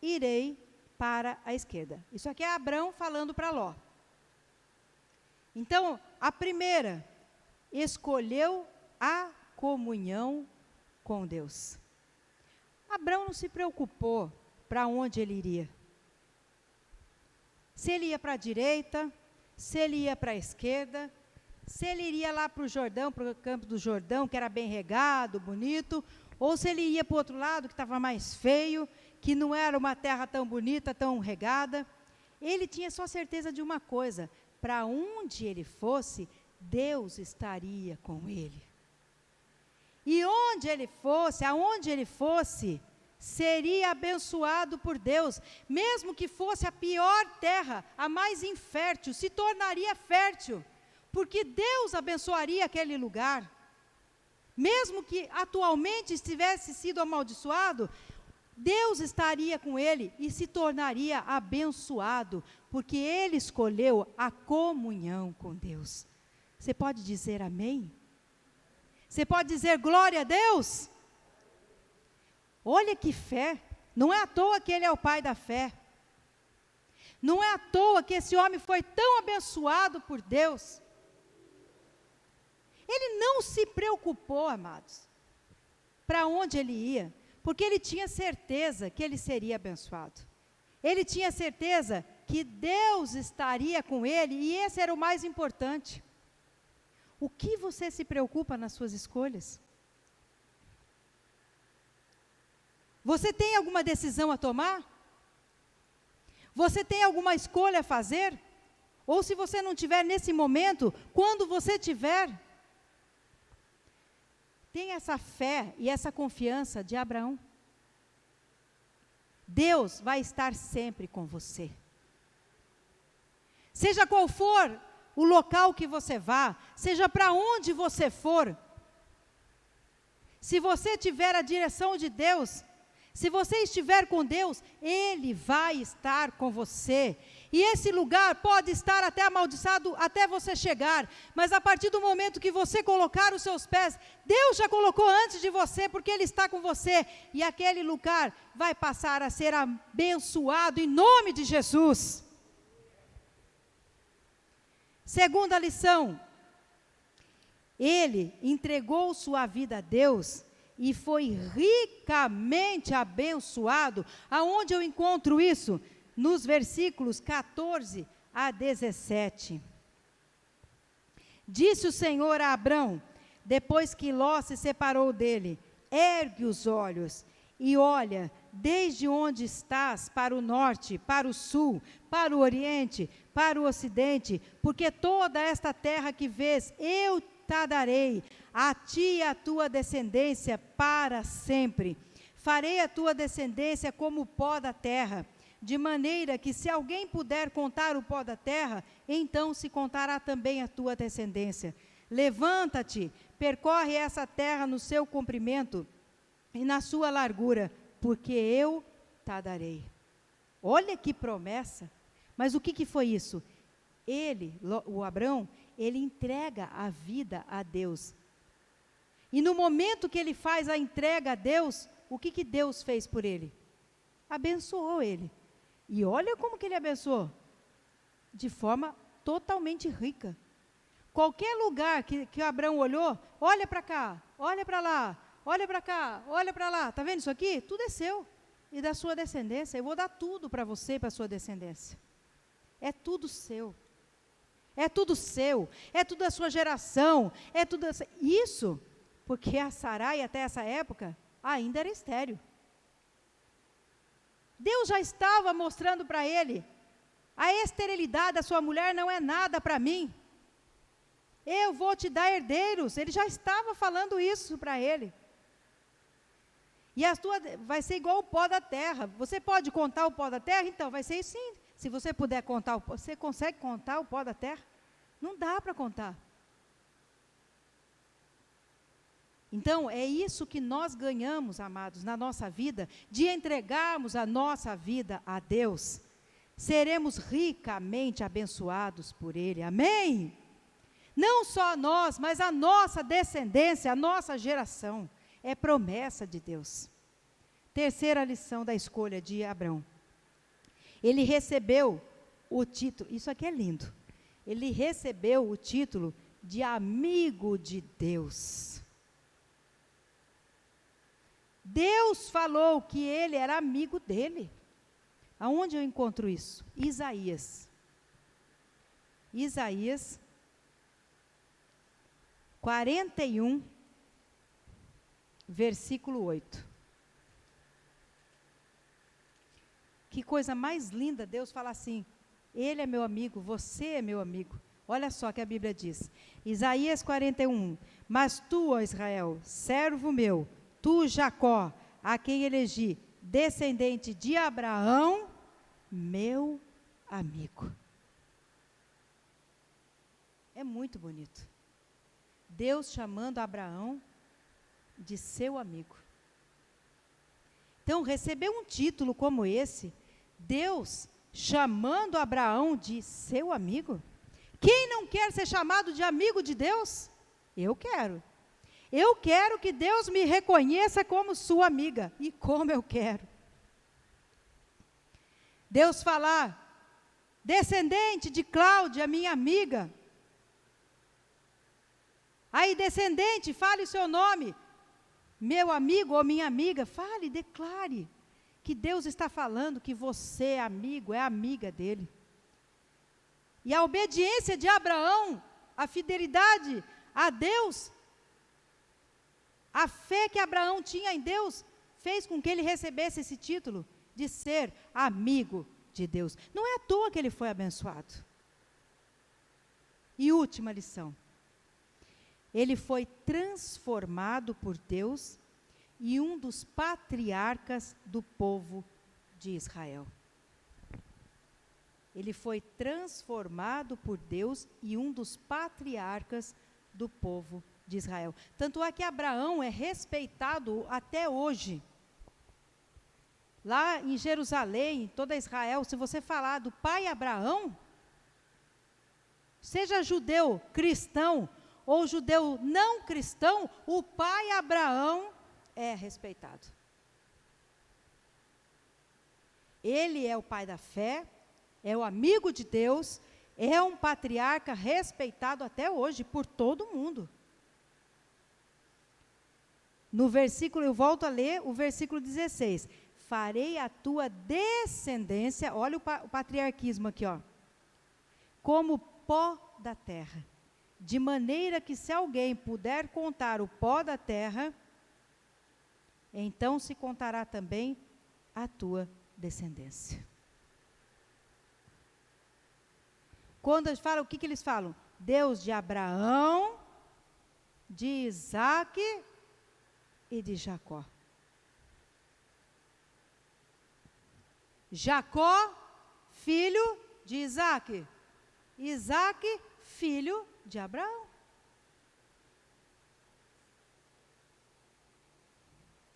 irei para a esquerda. Isso aqui é Abrão falando para Ló. Então, a primeira, escolheu a comunhão com Deus. Abrão não se preocupou para onde ele iria. Se ele ia para a direita, se ele ia para a esquerda, se ele iria lá para o Jordão, para o campo do Jordão, que era bem regado, bonito, ou se ele ia para o outro lado, que estava mais feio, que não era uma terra tão bonita, tão regada. Ele tinha só certeza de uma coisa, para onde ele fosse, Deus estaria com ele. E onde ele fosse, aonde ele fosse, seria abençoado por Deus, mesmo que fosse a pior terra, a mais infértil, se tornaria fértil, porque Deus abençoaria aquele lugar. Mesmo que atualmente estivesse sido amaldiçoado, Deus estaria com ele e se tornaria abençoado, porque ele escolheu a comunhão com Deus. Você pode dizer amém? Você pode dizer glória a Deus? Olha que fé! Não é à toa que ele é o pai da fé. Não é à toa que esse homem foi tão abençoado por Deus. Ele não se preocupou, amados, para onde ele ia, porque ele tinha certeza que ele seria abençoado. Ele tinha certeza que Deus estaria com ele, e esse era o mais importante. O que você se preocupa nas suas escolhas? Você tem alguma decisão a tomar? Você tem alguma escolha a fazer? Ou se você não tiver nesse momento, quando você tiver, tenha essa fé e essa confiança de Abraão. Deus vai estar sempre com você. Seja qual for o local que você vá, seja para onde você for, se você tiver a direção de Deus, se você estiver com Deus, Ele vai estar com você. E esse lugar pode estar até amaldiçoado até você chegar, mas a partir do momento que você colocar os seus pés, Deus já colocou antes de você, porque Ele está com você, e aquele lugar vai passar a ser abençoado em nome de Jesus. Segunda lição, ele entregou sua vida a Deus e foi ricamente abençoado. Aonde eu encontro isso? Nos versículos 14 a 17. Disse o Senhor a Abrão, depois que Ló se separou dele: ergue os olhos e olha desde onde estás para o norte, para o sul, para o oriente, para o ocidente, porque toda esta terra que vês, eu te darei, a ti e a tua descendência para sempre. Farei a tua descendência como o pó da terra, de maneira que se alguém puder contar o pó da terra, então se contará também a tua descendência. Levanta-te, percorre essa terra no seu comprimento e na sua largura, porque eu te darei. Olha que promessa. Mas o que foi isso? O Abrão, ele entrega a vida a Deus. E no momento que ele faz a entrega a Deus, o que Deus fez por ele? Abençoou ele. E olha como que ele abençoou. De forma totalmente rica. Qualquer lugar que o Abrão olhou, olha para cá, olha para lá, olha para cá, olha para lá. Está vendo isso aqui? Tudo é seu. E da sua descendência. Eu vou dar tudo para você e para a sua descendência. É tudo seu. É tudo seu. É tudo da sua geração. É tudo isso, porque a Sarai até essa época ainda era estéril. Deus já estava mostrando para ele: a esterilidade da sua mulher não é nada para mim. Eu vou te dar herdeiros. Ele já estava falando isso para ele. E a tua vai ser igual o pó da terra. Você pode contar o pó da terra? Então, vai ser sim. Se você puder contar, você consegue contar o pó da terra? Não dá para contar. Então, é isso que nós ganhamos, amados, na nossa vida, de entregarmos a nossa vida a Deus. Seremos ricamente abençoados por Ele. Amém? Não só nós, mas a nossa descendência, a nossa geração. É promessa de Deus. Terceira lição da escolha de Abrão. Ele recebeu o título, isso aqui é lindo. Ele recebeu o título de amigo de Deus. Deus falou que ele era amigo dele. Aonde eu encontro isso? Isaías. Isaías 41, versículo 8. Que coisa mais linda Deus fala assim: ele é meu amigo, você é meu amigo. Olha só que a Bíblia diz, Isaías 41, mas tu, ó Israel, servo meu, tu, Jacó, a quem elegi, descendente de Abraão, meu amigo. É muito bonito. Deus chamando Abraão de seu amigo. Então, receber um título como esse, Deus chamando Abraão de seu amigo. Quem não quer ser chamado de amigo de Deus? Eu quero. Eu quero que Deus me reconheça como sua amiga. E como eu quero. Deus falar, descendente de Cláudia, minha amiga. Aí, descendente, fale o seu nome. Meu amigo ou minha amiga, fale, declare que Deus está falando que você é amigo, é amiga dele. E a obediência de Abraão, a fidelidade a Deus, a fé que Abraão tinha em Deus, fez com que ele recebesse esse título de ser amigo de Deus. Não é à toa que ele foi abençoado. E última lição. Ele foi transformado por Deus e um dos patriarcas do povo de Israel. Ele foi transformado por Deus e um dos patriarcas do povo de Israel. Tanto é que Abraão é respeitado até hoje. Lá em Jerusalém, em toda Israel, se você falar do pai Abraão, seja judeu cristão ou judeu não cristão, o pai Abraão é respeitado. Ele é o pai da fé, é o amigo de Deus, é um patriarca respeitado até hoje por todo mundo. No versículo, eu volto a ler o versículo 16. Farei a tua descendência, olha o patriarquismo aqui, ó, como pó da terra, de maneira que se alguém puder contar o pó da terra, então se contará também a tua descendência. Quando eles falam, o que eles falam? Deus de Abraão, de Isaque e de Jacó. Jacó, filho de Isaque. Isaque, filho de Abraão.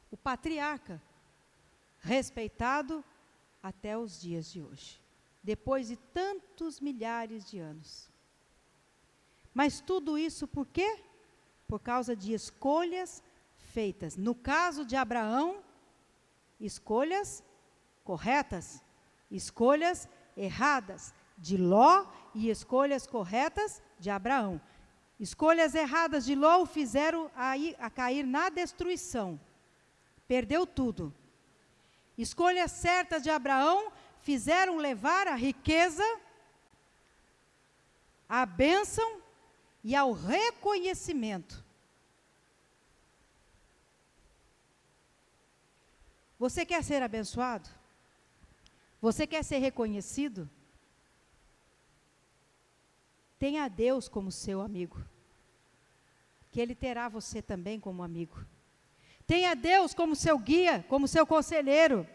O patriarca, respeitado até os dias de hoje, depois de tantos milhares de anos. Mas tudo isso por quê? Por causa de escolhas feitas. No caso de Abraão, escolhas corretas, escolhas erradas de Ló e escolhas corretas de Abraão. Escolhas erradas de Ló o fizeram a cair na destruição. Perdeu tudo. Escolhas certas de Abraão fizeram levar a riqueza, a bênção e ao reconhecimento. Você quer ser abençoado? Você quer ser reconhecido? Tenha Deus como seu amigo, que Ele terá você também como amigo. Tenha Deus como seu guia, como seu conselheiro.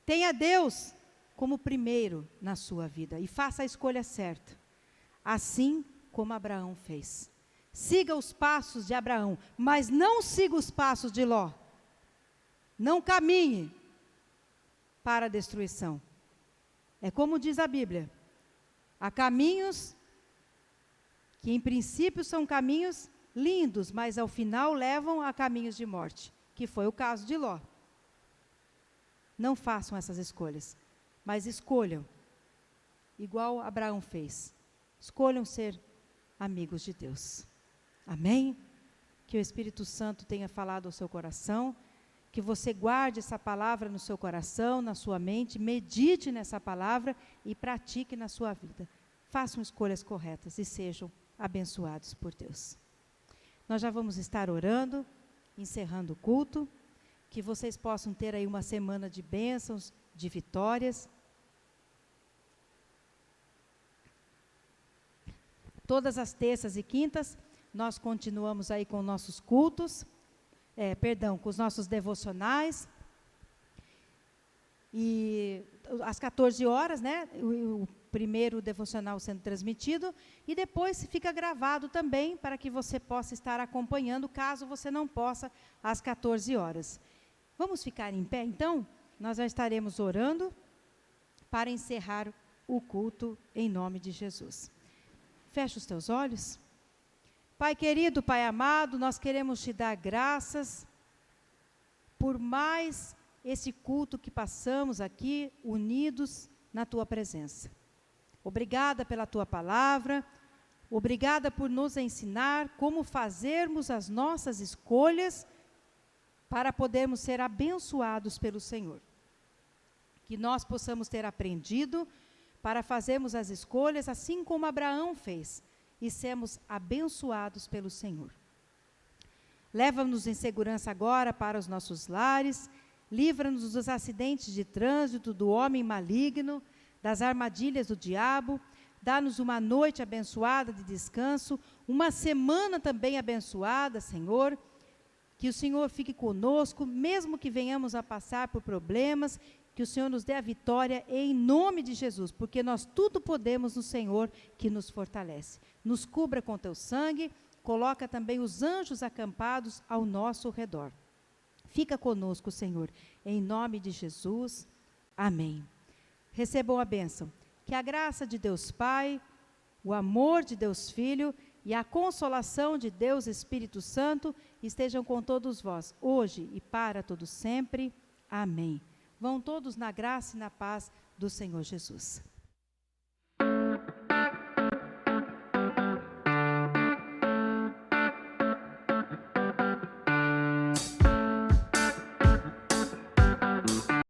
Tenha Deus como primeiro na sua vida e faça a escolha certa, assim como Abraão fez. Siga os passos de Abraão, mas não siga os passos de Ló. Não caminhe para a destruição. É como diz a Bíblia, há caminhos que em princípio são caminhos lindos, mas ao final levam a caminhos de morte, que foi o caso de Ló. Não façam essas escolhas, mas escolham, igual Abraão fez. Escolham ser amigos de Deus. Amém? Que o Espírito Santo tenha falado ao seu coração, que você guarde essa palavra no seu coração, na sua mente, medite nessa palavra e pratique na sua vida. Façam escolhas corretas e sejam abençoados por Deus. Nós já vamos estar orando, encerrando o culto, que vocês possam ter aí uma semana de bênçãos, de vitórias. Todas as terças e quintas, nós continuamos aí com nossos cultos, com os nossos devocionais. E às 14 horas, né, o primeiro devocional sendo transmitido, e depois fica gravado também para que você possa estar acompanhando, caso você não possa, às 14 horas. Vamos ficar em pé, então? Nós já estaremos orando para encerrar o culto em nome de Jesus. Fecha os teus olhos. Pai querido, Pai amado, nós queremos te dar graças por mais esse culto que passamos aqui, unidos na tua presença. Obrigada pela tua palavra, obrigada por nos ensinar como fazermos as nossas escolhas para podermos ser abençoados pelo Senhor. Que nós possamos ter aprendido para fazermos as escolhas assim como Abraão fez e sermos abençoados pelo Senhor. Leva-nos em segurança agora para os nossos lares, livra-nos dos acidentes de trânsito, do homem maligno, das armadilhas do diabo, dá-nos uma noite abençoada de descanso, uma semana também abençoada, Senhor. Que o Senhor fique conosco, mesmo que venhamos a passar por problemas, que o Senhor nos dê a vitória em nome de Jesus, porque nós tudo podemos no Senhor que nos fortalece. Nos cubra com teu sangue, coloca também os anjos acampados ao nosso redor. Fica conosco, Senhor, em nome de Jesus. Amém. Recebam a bênção. Que a graça de Deus Pai, o amor de Deus Filho e a consolação de Deus Espírito Santo estejam com todos vós, hoje e para todos sempre. Amém. Vão todos na graça e na paz do Senhor Jesus.